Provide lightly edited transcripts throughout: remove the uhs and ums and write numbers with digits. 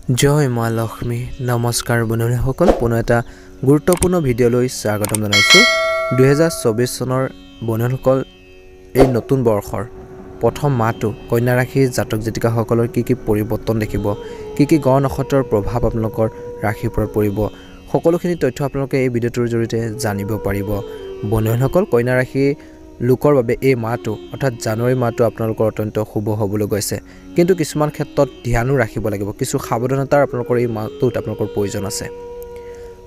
জয় মা লক্ষ্মী নমস্কাৰ বন্ধুসকল পুনৰ এটা গুৰুত্বপূৰ্ণ ভিডিঅ'লৈ স্বাগতম জনাইছো 2024 চনৰ বন্ধুসকল এই নতুন বৰ্ষৰ প্ৰথম মাহটো কন্যা ৰাশিৰ জাতক জাতিকাসকলৰ কি পৰিৱৰ্তন দেখিব কি গ্ৰহ নক্ষত্ৰৰ প্ৰভাৱ আপোনালোকৰ ৰাশিৰ ওপৰত পৰিব সকলোখিনি তথ্য আপোনালোকে এই ভিডিঅ'টোৰ জৰিয়তে জানিব পাৰিব বন্ধুসকল কন্যা ৰাশি লোকৰ বাবে এই মাহটো অৰ্থাৎ জানুৱাৰী মাহটো আপোনালোকৰ অত্যন্ত শুভ হ'বলৈ গৈছে কিন্তু কিছুমান ক্ষেত্ৰত ধ্যানো ৰাখিব লাগিব কিছু সাৱধানতাৰ আপোনালোকৰ এই মাহটোত আপোনালোকৰ প্ৰয়োজন আছে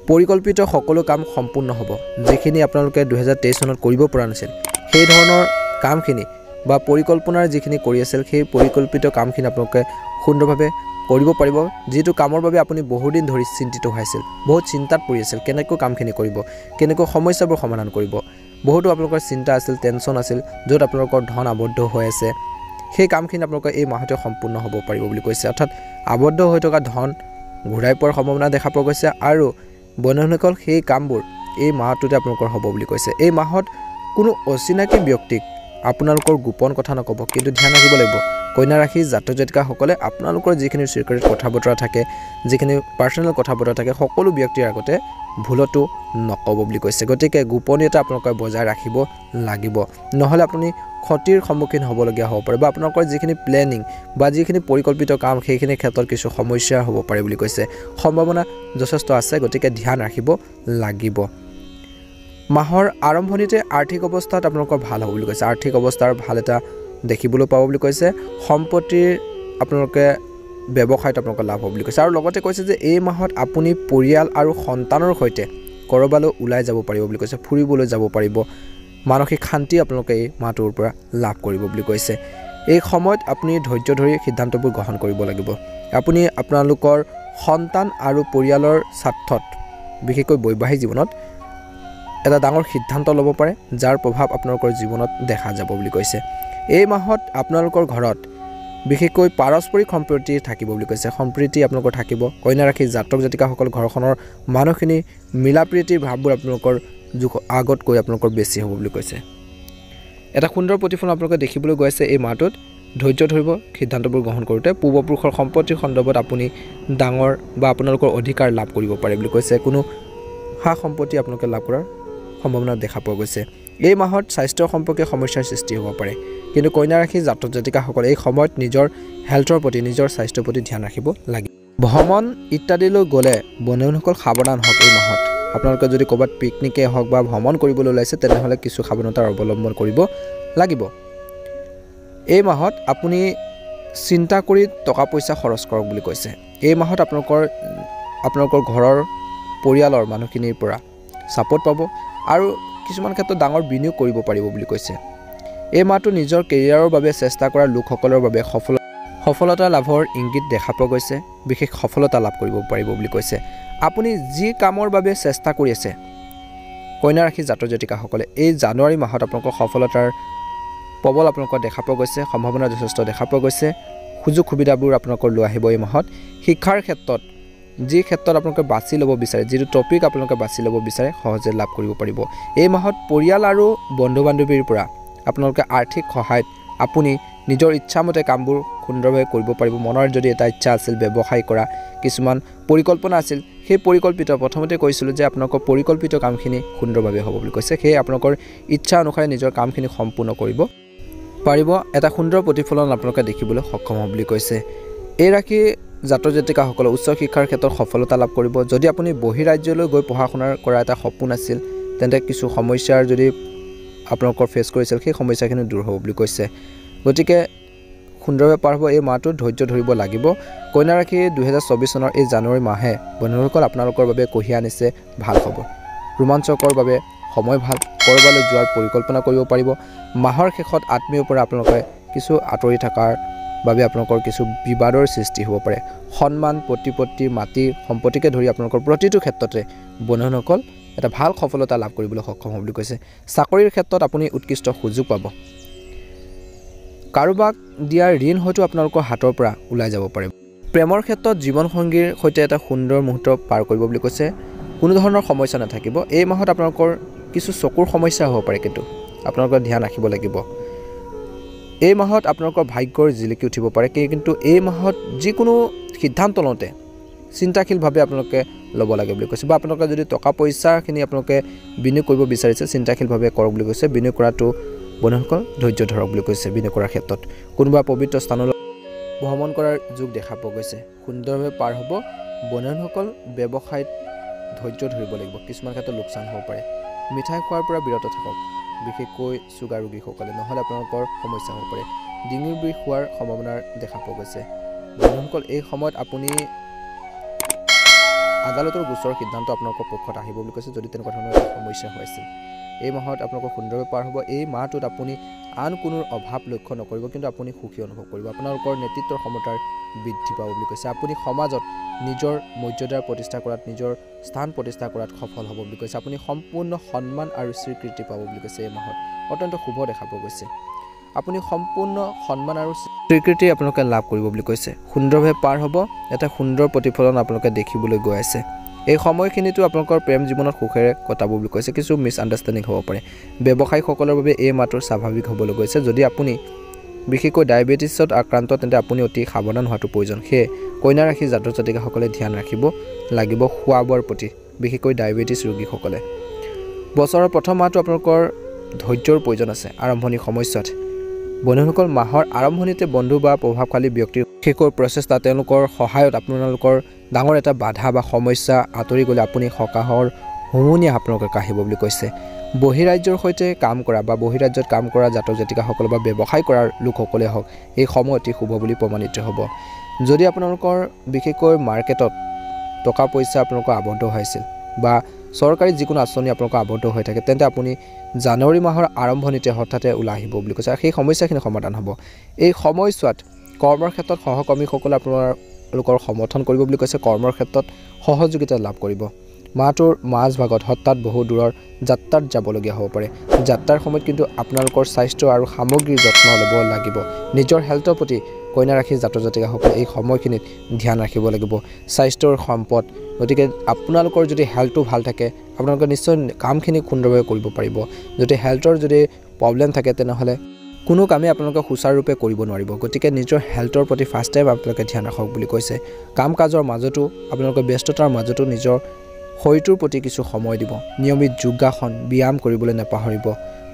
পৰিকল্পিত সকলো কাম সম্পূৰ্ণ হ'ব যিখিনি আপোনালোকে 2023 চনত কৰিব পৰা নাছিল সেই ধৰণৰ কামখিনি বা পৰিকল্পনাৰ যিখিনি কৰি আছিল সেই পৰিকল্পিত কামখিনি আপোনালোকে সুন্দৰভাৱে কৰিব পাৰিব যেটো কামৰ বাবে আপুনি বহু দিন ধৰি চিন্তিত হৈছিল বহুত চিন্তাত পৰি আছিল কেনেকৈ কামখিনি কৰিব কেনেকৈ সমস্যাবোৰ সমাধান কৰিব বহুতো আপোনালোকৰ চিন্তা আছিল টেনচন আছিল য'ত আপোনালোকৰ ধন আবদ্ধ হৈ আছে সেই কামখিনি আপোনালোকৰ এই মাহতে সম্পূৰ্ণ হ'ব পাৰিব বুলি কৈছে অৰ্থাৎ আবদ্ধ হৈ থকা ধন ঘূৰাই পোৱাৰ সম্ভাৱনা দেখা পোৱা গৈছে আৰু বন্ধুসকল সেই কামবোৰ এই মাহটোতে আপোনালোকৰ হ'ব বুলি কৈছে এই মাহত কোনো অচিনাকি ব্যক্তিক আপোনালোকৰ গোপন কথা নকব কিন্তু ধ্যান ৰাখিব লাগিব কন্যা ৰাশি জাতক জাতিকাসকলে আপোনালোকৰ যিখিনি সিক্ৰেট কথা বতৰা থাকে যিখিনি পাৰ্সোনাল কথা বতৰা থাকে সকলো ব্যক্তিৰ আগতে ভুলটো নকব বুলি কৈছে গতিকে গোপনীয়তা আপোনালোকে বজাই ৰাখিব লাগিব নহলে আপুনি ক্ষতিৰ সন্মুখীন হ'বলগীয়া হ'ব পাৰে বা আপোনালোকৰ যিখিনি প্লেনিং বা যিখিনি পৰিকল্পিত কাম সেইখিনি ক্ষেত্ৰত কিছু সমস্যা হ'ব পাৰে বুলি কৈছে সম্ভাৱনা যথেষ্ট আছে গতিকে ধ্যান ৰাখিব লাগিব মাহৰ আৰম্ভণিতে আৰ্থিক অৱস্থাত আপোনালোকৰ ভাল হ'ব বুলি কৈছে আৰ্থিক অৱস্থাৰ ভাল এটা দেখিবলৈ পাব বুলি কৈছে সম্পত্তিৰ আপোনালোকে ব্যৱসায়ত আপোনালোকৰ লাভ হ'ব বুলি কৈছে আৰু লগতে কৈছে যে এই মাহত আপুনি পৰিয়াল আৰু সন্তানৰ সৈতে কৰবালৈ ওলাই যাব পাৰিব বুলি কৈছে ফুৰিবলৈ যাব পাৰিব মানসিক শান্তি আপোনালোকে এই মাহটোৰ পৰা লাভ কৰিব বুলি কৈছে এই সময়ত আপুনি ধৈৰ্য ধৰি সিদ্ধান্তবোৰ গ্ৰহণ কৰিব লাগিব আপুনি আপোনালোকৰ সন্তান আৰু পৰিয়ালৰ স্বাৰ্থত বিশেষকৈ বৈবাহিক জীৱনত এটা ডাঙৰ সিদ্ধান্ত ল'ব পাৰে যাৰ প্ৰভাৱ আপোনালোকৰ জীৱনত দেখা যাব বুলি কৈছে এই মাহত আপোনালোকৰ ঘৰত বিশেষকৈ পাৰস্পৰিক সম্প্ৰীতি থাকিব বুলি কৈছে সম্প্ৰীতি আপোনালোকৰ থাকিব কন্যা ৰাশি জাতক জাতিকাসকল ঘৰখনৰ মানুহখিনি মিলাপ্ৰীতিৰ ভাৱবোৰ আপোনালোকৰ আগতকৈ আপোনালোকৰ বেছি হ'ব বুলি কৈছে এটা সুন্দৰ প্ৰতিফলন আপোনালোকে দেখিবলৈ গৈছে এই মাহটোত ধৈৰ্য ধৰিব সিদ্ধান্তবোৰ গ্ৰহণ কৰোঁতে পূৰ্বপুৰুষৰ সম্পত্তিৰ সন্দৰ্ভত আপুনি ডাঙৰ বা আপোনালোকৰ অধিকাৰ লাভ কৰিব পাৰে বুলি কৈছে কোনো হা সম্পত্তি আপোনালোকে লাভ কৰাৰ সম্ভাৱনা দেখা পোৱা গৈছে এই মাহত স্বাস্থ্য সম্পৰ্কীয় সমস্যাৰ সৃষ্টি হ'ব পাৰে কিন্তু কন্যা ৰাশি জাতক জাতিকাসকলে এই সময়ত নিজৰ হেল্থৰ প্ৰতি নিজৰ স্বাস্থ্যৰ প্ৰতি ধ্যান ৰাখিব লাগে ভ্ৰমণ ইত্যাদিলৈ গ'লে বন্ধুসকল সাৱধান হওক এই মাহত আপোনালোকে যদি ক'ৰবাত পিকনিকে হওক বা ভ্ৰমণ কৰিবলৈ ওলাইছে তেনেহ'লে কিছু সাৱধানতাৰ অৱলম্বন কৰিব লাগিব এই মাহত আপুনি চিন্তা কৰি টকা পইচা খৰচ কৰক বুলি কৈছে এই মাহত আপোনালোকৰ ঘৰৰ পৰিয়ালৰ মানুহখিনিৰ পৰা ছাপোৰ্ট পাব আৰু কিছুমান ক্ষেত্ৰত ডাঙৰ বিনিয়োগ কৰিব পাৰিব বুলি কৈছে এই মাহটো নিজৰ কেৰিয়াৰৰ বাবে চেষ্টা কৰা লোকসকলৰ বাবে সফলতা লাভৰ ইংগিত দেখা পোৱা গৈছে বিশেষ সফলতা লাভ কৰিব পাৰিব বুলি কৈছে আপুনি যি কামৰ বাবে চেষ্টা কৰি আছে কন্যা ৰাশি জাতক জাতিকাসকলে এই জানুৱাৰী মাহত আপোনালোকৰ সফলতাৰ প্ৰবল আপোনালোকৰ দেখা পোৱা গৈছে সম্ভাৱনা যথেষ্ট দেখা পোৱা গৈছে সুযোগ সুবিধাবোৰ আপোনালোকৰ লৈ আহিব এই মাহত শিক্ষাৰ ক্ষেত্ৰত যি ক্ষেত্ৰত আপোনালোকে বাছি ল'ব বিচাৰে যিটো টপিক আপোনালোকে বাছি ল'ব বিচাৰে সহজে লাভ কৰিব পাৰিব এই মাহত পৰিয়াল আৰু বন্ধু বান্ধৱীৰ পৰা আপোনালোকে আৰ্থিক সহায়ত আপুনি নিজৰ ইচ্ছামতে কামবোৰ সুন্দৰভাৱে কৰিব পাৰিব মনৰ যদি এটা ইচ্ছা আছিল ব্যৱসায় কৰা কিছুমান পৰিকল্পনা আছিল সেই পৰিকল্পিত প্ৰথমতে কৈছিলোঁ যে আপোনালোকৰ পৰিকল্পিত কামখিনি সুন্দৰভাৱে হ'ব বুলি কৈছে সেয়ে আপোনালোকৰ ইচ্ছা অনুসাৰে নিজৰ কামখিনি সম্পূৰ্ণ কৰিব পাৰিব এটা সুন্দৰ প্ৰতিফলন আপোনালোকে দেখিবলৈ সক্ষম হ'ব বুলি কৈছে এই ৰাশি জাতক জাতিকাসকলে উচ্চ শিক্ষাৰ ক্ষেত্ৰত সফলতা লাভ কৰিব যদি আপুনি বহিৰাজ্যলৈ গৈ পঢ়া শুনা কৰা এটা সপোন আছিল তেন্তে কিছু সমস্যাৰ যদি আপোনালোকৰ ফেচ কৰিছিল সেই সমস্যাখিনি দূৰ হ'ব বুলি কৈছে গতিকে সুন্দৰভাৱে পাৰ হ'ব এই মাহটো ধৈৰ্য ধৰিব লাগিব কন্যা ৰাশি 2024 চনৰ এই জানুৱাৰী মাহে বন্ধুসকল আপোনালোকৰ বাবে কঢ়িয়াই আনিছে ভাল খবৰ ৰোমাঞ্চকৰ বাবে সময় ভাল ক'ৰবালৈ যোৱাৰ পৰিকল্পনা কৰিব পাৰিব মাহৰ শেষত আত্মীয়ৰ পৰা আপোনালোকে কিছু আঁতৰি থকাৰ বাবে আপোনালোকৰ কিছু বিবাদৰ সৃষ্টি হ'ব পাৰে সন্মান প্ৰতিপত্তি মাটি সম্পত্তিকে ধৰি আপোনালোকৰ প্ৰতিটো ক্ষেত্ৰতে বন্ধুসকল এটা ভাল সফলতা লাভ কৰিবলৈ সক্ষম হ'ব বুলি কৈছে চাকৰিৰ ক্ষেত্ৰত আপুনি উৎকৃষ্ট সুযোগ পাব কাৰোবাক দিয়া ঋণ হয়তো আপোনালোকৰ হাতৰ পৰা ওলাই যাব পাৰে প্ৰেমৰ ক্ষেত্ৰত জীৱন সংগীৰ সৈতে এটা সুন্দৰ মুহূৰ্ত পাৰ কৰিব বুলি কৈছে কোনো ধৰণৰ সমস্যা নাথাকিব এই মাহত আপোনালোকৰ কিছু চকুৰ সমস্যা হ'ব পাৰে কিন্তু আপোনালোকৰ ধ্যান ৰাখিব লাগিব এই মাহত আপোনালোকৰ ভাগ্যৰ জিলিকি উঠিব পাৰে কিন্তু এই মাহত যিকোনো সিদ্ধান্ত লওঁতে চিন্তাশীলভাৱে আপোনালোকে ল'ব লাগে বুলি কৈছে বা আপোনালোকে যদি টকা পইচাখিনি আপোনালোকে বিনিয়োগ কৰিব বিচাৰিছে চিন্তাশীলভাৱে কৰক বুলি কৈছে বিনিয়োগ কৰাটো বন্ধুসকল ধৈৰ্য ধৰক বুলি কৈছে বিনিয়োগ কৰাৰ ক্ষেত্ৰত কোনোবা পবিত্ৰ স্থানলৈ ভ্ৰমণ কৰাৰ যোগ দেখা পোৱা গৈছে সুন্দৰভাৱে পাৰ হ'ব বন্ধুসকল ব্যৱসায়ত ধৈৰ্য ধৰিব লাগিব কিছুমান ক্ষেত্ৰত লোকচান হ'ব পাৰে মিঠাই খোৱাৰ পৰা বিৰত থাকক বিশেষকৈ চুগাৰ ৰোগীসকলে নহ'লে আপোনালোকৰ সমস্যা হ'ব পাৰে ডিঙিৰ বিষ হোৱাৰ সম্ভাৱনা দেখা পোৱা গৈছে বন্ধুসকল এই সময়ত আপুনি আদালতৰ গোচৰৰ সিদ্ধান্ত আপোনালোকৰ পক্ষত আহিব বুলি কৈছে যদি তেনেকুৱা ধৰণৰ সমস্যা হৈ আছিল এই মাহত আপোনালোকৰ সুন্দৰভাৱে পাৰ হ'ব এই মাহটোত আপুনি আন কোনো অভাৱ লক্ষ্য নকৰিব কিন্তু আপুনি সুখী অনুভৱ কৰিব আপোনালোকৰ নেতৃত্বৰ ক্ষমতাৰ বৃদ্ধি পাব বুলি কৈছে আপুনি সমাজত নিজৰ মৰ্যাদা প্ৰতিষ্ঠা কৰাত নিজৰ স্থান প্ৰতিষ্ঠা কৰাত সফল হ'ব বুলি কৈছে আপুনি সম্পূৰ্ণ সন্মান আৰু স্বীকৃতি পাব বুলি কৈছে এই মাহত অত্যন্ত শুভ দেখা পোৱা গৈছে আপুনি সম্পূৰ্ণ সন্মান আৰু স্বীকৃতি আপোনালোকে লাভ কৰিব বুলি কৈছে সুন্দৰভাৱে পাৰ হ'ব এটা সুন্দৰ প্ৰতিফলন আপোনালোকে দেখিবলৈ গৈ আছে এই সময়খিনিতো আপোনালোকৰ প্ৰেম জীৱনত সুখেৰে কটাব বুলি কৈছে কিছু মিছ আণ্ডাৰষ্টেণ্ডিং হ'ব পাৰে ব্যৱসায়ীসকলৰ বাবে এই মাহটো স্বাভাৱিক হ'বলৈ গৈছে যদি আপুনি বিশেষকৈ ডায়েবেটিছত আক্ৰান্ত তেন্তে আপুনি অতি সাৱধান হোৱাটো প্ৰয়োজন সেয়ে কন্যা ৰাশি জাতক জাতিকাসকলে ধ্যান ৰাখিব লাগিব খোৱা বোৱাৰ প্ৰতি বিশেষকৈ ডায়েবেটিছ ৰোগীসকলে বছৰৰ প্ৰথম মাহটো আপোনালোকৰ ধৈৰ্যৰ প্ৰয়োজন আছে আৰম্ভণি সময়ছোৱাত বন্ধুসকল মাহৰ আৰম্ভণিতে বন্ধু বা প্ৰভাৱশালী ব্যক্তিৰ বিশেষকৈ প্ৰচেষ্টা তেওঁলোকৰ সহায়ত আপোনালোকৰ ডাঙৰ এটা বাধা বা সমস্যা আঁতৰি গ'লে আপুনি সকাহৰ হুমুনিয়া আপোনালোকে কাঢ়িব বুলি কৈছে বহিৰাজ্যৰ সৈতে কাম কৰা বা বহিৰাজ্যত কাম কৰা জাতক জাতিকাসকল বা ব্যৱসায় কৰাৰ লোকসকলে হওক এই সময় অতি শুভ বুলি প্ৰমাণিত হ'ব যদি আপোনালোকৰ বিশেষকৈ মাৰ্কেটত টকা পইচা আপোনালোকৰ আবদ্ধ হৈছিল বা চৰকাৰী যিকোনো আঁচনি আপোনালোকৰ আবদ্ধ হৈ থাকে তেন্তে আপুনি জানুৱাৰী মাহৰ আৰম্ভণিতে হঠাতে ওলাই আহিব বুলি কৈছে সেই সমস্যাখিনি সমাধান হ'ব এই সময়ছোৱাত কৰ্মৰ ক্ষেত্ৰত সহকৰ্মীসকলে আপোনালোকৰ সমৰ্থন কৰিব বুলি কৈছে কৰ্মৰ ক্ষেত্ৰত সহযোগিতা লাভ কৰিব মাহটোৰ মাজভাগত হঠাৎ বহু দূৰৰ যাত্ৰাত যাবলগীয়া হ'ব পাৰে যাত্ৰাৰ সময়ত কিন্তু আপোনালোকৰ স্বাস্থ্য আৰু সামগ্ৰীৰ যত্ন ল'ব লাগিব নিজৰ হেল্থৰ প্ৰতি কন্যা ৰাশি জাতক জাতিকাসকলে এই সময়খিনিত ধ্যান ৰাখিব লাগিব স্বাস্থ্যৰ সম্পদ গতিকে আপোনালোকৰ যদি হেল্থটো ভাল থাকে আপোনালোকে নিশ্চয় কামখিনি সুন্দৰভাৱে কৰিব পাৰিব যদি হেল্থৰ যদি প্ৰব্লেম থাকে তেনেহ'লে কোনো কামেই আপোনালোকে সুচাৰুৰূপে কৰিব নোৱাৰিব গতিকে নিজৰ হেল্থৰ প্ৰতি ফাৰ্ষ্ট টাইম আপোনালোকে ধ্যান ৰাখক বুলি কৈছে কাম কাজৰ মাজতো আপোনালোকে ব্যস্ততাৰ মাজতো নিজৰ শৰীৰটোৰ প্ৰতি কিছু সময় দিব নিয়মিত যোগাসন ব্যায়াম কৰিবলৈ নাপাহৰিব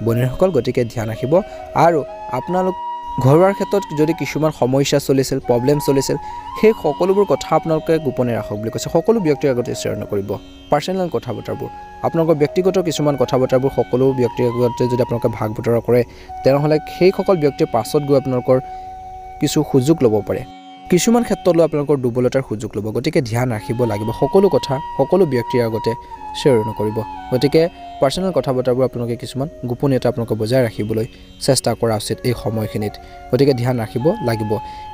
বন্ধুসকল গতিকে ধ্যান ৰাখিব আৰু আপোনালোক ঘৰুৱাৰ ক্ষেত্ৰত যদি কিছুমান সমস্যা চলিছিল প্ৰব্লেম চলিছিল সেই সকলোবোৰ কথা আপোনালোকে গোপনে ৰাখক বুলি কৈছে সকলো ব্যক্তিৰ আগতে শ্বেয়াৰ নকৰিব পাৰ্চনেল কথা বতৰাবোৰ আপোনালোকৰ ব্যক্তিগত কিছুমান কথা বতৰাবোৰ সকলো ব্যক্তিৰ আগতে যদি আপোনালোকে ভাগ বতৰা কৰে তেনেহ'লে সেইসকল ব্যক্তিয়ে পাছত গৈ আপোনালোকৰ কিছু সুযোগ ল'ব পাৰে কিছুমান ক্ষেত্ৰলৈ আপোনালোকৰ দুৰ্বলতাৰ সুযোগ ল'ব গতিকে ধ্যান ৰাখিব লাগিব সকলো কথা সকলো ব্যক্তিৰ আগতে শ্বেয়াৰ নকৰিব গতিকে পাৰ্চনেল কথা বতৰাবোৰ আপোনালোকে কিছুমান গোপনীয়তা আপোনালোকে বজাই ৰাখিবলৈ চেষ্টা কৰা উচিত এই সময়খিনিত গতিকে ধ্যান ৰাখিব লাগিব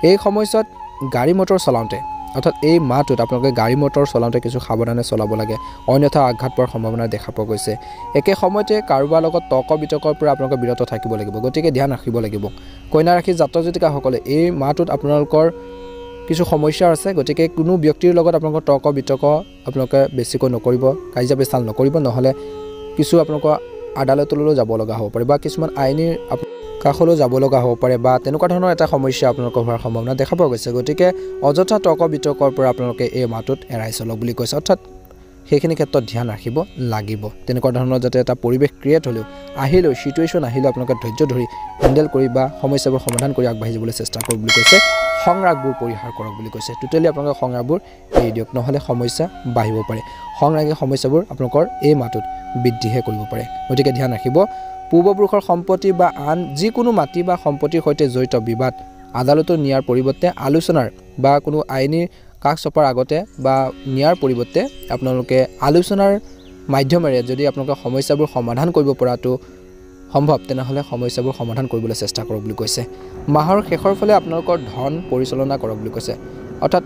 এই সময়ছোৱাত গাড়ী মটৰ চলাওঁতে অৰ্থাৎ এই মাহটোত আপোনালোকে গাড়ী মটৰ চলাওঁতে কিছু সাৱধানে চলাব লাগে অন্যথা আঘাত পোৱাৰ সম্ভাৱনা দেখা পোৱা গৈছে একে সময়তে কাৰোবাৰ লগত তৰ্ক বিতৰ্কৰ পৰা আপোনালোকে বিৰত থাকিব লাগিব গতিকে ধ্যান ৰাখিব লাগিব কন্যা ৰাশি জাতক জাতিকাসকলে এই মাহটোত আপোনালোকৰ কিছু সমস্যা আছে গতিকে কোনো ব্যক্তিৰ লগত আপোনালোকৰ তৰ্ক বিতৰ্ক আপোনালোকে বেছিকৈ নকৰিব কাজিয়া পেচাল নকৰিব নহ'লে কিছু আপোনালোকৰ আদালতলৈ যাব লগা হ'ব পাৰে বা কিছুমান আইনীৰ কাষলৈ যাব লগা হ'ব পাৰে বা তেনেকুৱা ধৰণৰ এটা সমস্যা আপোনালোকৰ হোৱাৰ সম্ভাৱনা দেখা পোৱা গৈছে গতিকে অযথা তৰ্ক বিতৰ্কৰ পৰা আপোনালোকে এই মাহটোত এৰাই চলক বুলি কৈছে অৰ্থাৎ সেইখিনি ক্ষেত্ৰত ধ্যান ৰাখিব লাগিব তেনেকুৱা ধৰণৰ যাতে এটা পৰিৱেশ ক্ৰিয়েট হ'লেও আহিলেও চিটুৱেশ্যন আহিলেও আপোনালোকে ধৈৰ্য ধৰি হেণ্ডেল কৰি বা সমস্যাবোৰ সমাধান কৰি আগবাঢ়ি যাবলৈ চেষ্টা কৰক বুলি কৈছে সংৰাগবোৰ পৰিহাৰ কৰক বুলি কৈছে টোটেলি আপোনালোকে সংৰাগবোৰ এৰি দিয়ক নহ'লে সমস্যা বাঢ়িব পাৰে সংৰাগী সমস্যাবোৰ আপোনালোকৰ এই মাহটোত বৃদ্ধিহে কৰিব পাৰে গতিকে ধ্যান ৰাখিব পূৰ্বপুৰুষৰ সম্পত্তি বা আন যিকোনো মাটি বা সম্পত্তিৰ সৈতে জড়িত বিবাদ আদালতত নিয়াৰ পৰিৱৰ্তে আলোচনাৰ বা কোনো আইনী কাষ চপাৰ আগতে বা নিয়াৰ পৰিৱৰ্তে আপোনালোকে আলোচনাৰ মাধ্যমেৰে যদি আপোনালোকে সমস্যাবোৰ সমাধান কৰিব পৰাটো সম্ভৱ তেনেহ'লে সমস্যাবোৰ সমাধান কৰিবলৈ চেষ্টা কৰক বুলি কৈছে মাহৰ শেষৰ ফালে আপোনালোকৰ ধন পৰিচালনা কৰক বুলি কৈছে অৰ্থাৎ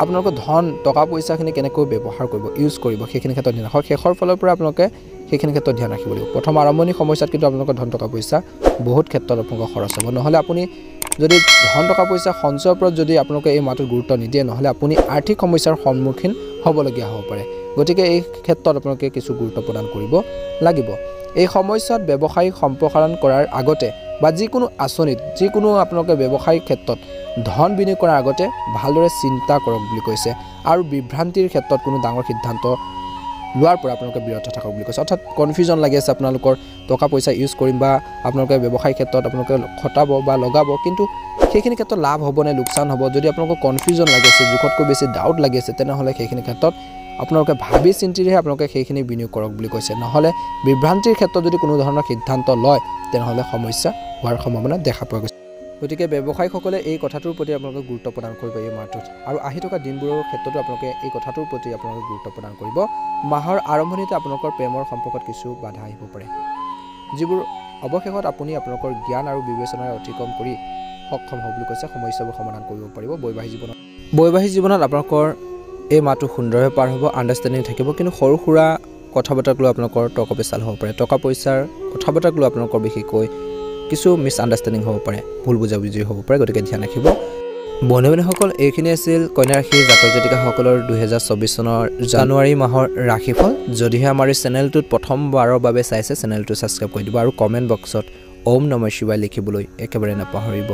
আপোনালোকৰ ধন টকা পইচাখিনি কেনেকৈ ব্যৱহাৰ কৰিব ইউজ কৰিব সেইখিনি ক্ষেত্ৰত ধ্যান ৰাখক শেষৰ ফালৰ পৰা আপোনালোকে সেইখিনি ক্ষেত্ৰত ধ্যান ৰাখিব লাগিব প্ৰথম আৰম্ভণি সমস্যাত কিন্তু আপোনালোকৰ ধন টকা পইচা বহুত ক্ষেত্ৰত আপোনালোকৰ খৰচ হ'ব নহ'লে আপুনি যদি ধন টকা পইচা সঞ্চয়ৰ ওপৰত যদি আপোনালোকে এই মাহটোত গুৰুত্ব নিদিয়ে নহ'লে আপুনি আৰ্থিক সমস্যাৰ সন্মুখীন হ'বলগীয়া হ'ব পাৰে গতিকে এই ক্ষেত্ৰত আপোনালোকে কিছু গুৰুত্ব প্ৰদান কৰিব লাগিব এই সময়ছোৱাত ব্যৱসায়িক সম্প্ৰসাৰণ কৰাৰ আগতে বা যিকোনো আঁচনিত যিকোনো আপোনালোকে ব্যৱসায়িক ক্ষেত্ৰত ধন বিনিয়োগ কৰাৰ আগতে ভালদৰে চিন্তা কৰক বুলি কৈছে আৰু বিভ্ৰান্তিৰ ক্ষেত্ৰত কোনো ডাঙৰ সিদ্ধান্ত লোৱাৰ পৰা আপোনালোকে বিৰত থাকক বুলি কৈছে অৰ্থাৎ কনফিউজন লাগি আছে আপোনালোকৰ টকা পইচা ইউজ কৰিম বা আপোনালোকে ব্যৱসায় ক্ষেত্ৰত আপোনালোকে খটাব বা লগাব কিন্তু সেইখিনি ক্ষেত্ৰত লাভ হ'ব নে লোকচান হ'ব যদি আপোনালোকৰ কনফিউজন লাগি আছে জোখতকৈ বেছি ডাউট লাগি আছে তেনেহ'লে সেইখিনি ক্ষেত্ৰত আপোনালোকে ভাবি চিন্তিহে আপোনালোকে সেইখিনি বিনিয়োগ কৰক বুলি কৈছে নহ'লে বিভ্ৰান্তিৰ ক্ষেত্ৰত যদি কোনো ধৰণৰ সিদ্ধান্ত লয় তেনেহ'লে সমস্যা হোৱাৰ সম্ভাৱনা দেখা পোৱা গৈছে গতিকে ব্যৱসায়ীসকলে এই কথাটোৰ প্ৰতি আপোনালোকে গুৰুত্ব প্ৰদান কৰিব এই মাহটোত আৰু আহি থকা দিনবোৰৰ ক্ষেত্ৰতো আপোনালোকে এই কথাটোৰ প্ৰতি আপোনালোকে গুৰুত্ব প্ৰদান কৰিব মাহৰ আৰম্ভণিতে আপোনালোকৰ প্ৰেমৰ সম্পৰ্কত কিছু বাধা আহিব পাৰে যিবোৰ অৱশেষত আপুনি আপোনালোকৰ জ্ঞান আৰু বিবেচনাৰে অতিক্ৰম কৰি সক্ষম হ'ব বুলি কৈছে সমস্যাবোৰ সমাধান কৰিব পাৰিব বৈবাহিক জীৱনত আপোনালোকৰ এই মাহটো সুন্দৰভাৱে পাৰ হ'ব আণ্ডাৰষ্টেণ্ডিং থাকিব কিন্তু সৰু সুৰা কথা বতৰাক লৈ আপোনালোকৰ তৰ্ক পেচাল হ'ব পাৰে টকা পইচাৰ কথা বতৰাক লৈ আপোনালোকৰ বিশেষকৈ কিছু মিছ আণ্ডাৰষ্টেণ্ডিং হ'ব পাৰে ভুল বুজাবুজি হ'ব পাৰে গতিকে ধ্যান ৰাখিব বন্ধু বান্ধৱীসকল এইখিনি আছিল কন্যা ৰাশিৰ জাতক জাতিকাসকলৰ 2024 চনৰ জানুৱাৰী মাহৰ ৰাশিফল যদিহে আমাৰ এই চেনেলটোত প্ৰথমবাৰৰ বাবে চাইছে চেনেলটো ছাবস্ক্ৰাইব কৰি দিব আৰু কমেণ্ট বক্সত ওম নমঃ শিৱায় লিখিবলৈ একেবাৰে নাপাহৰিব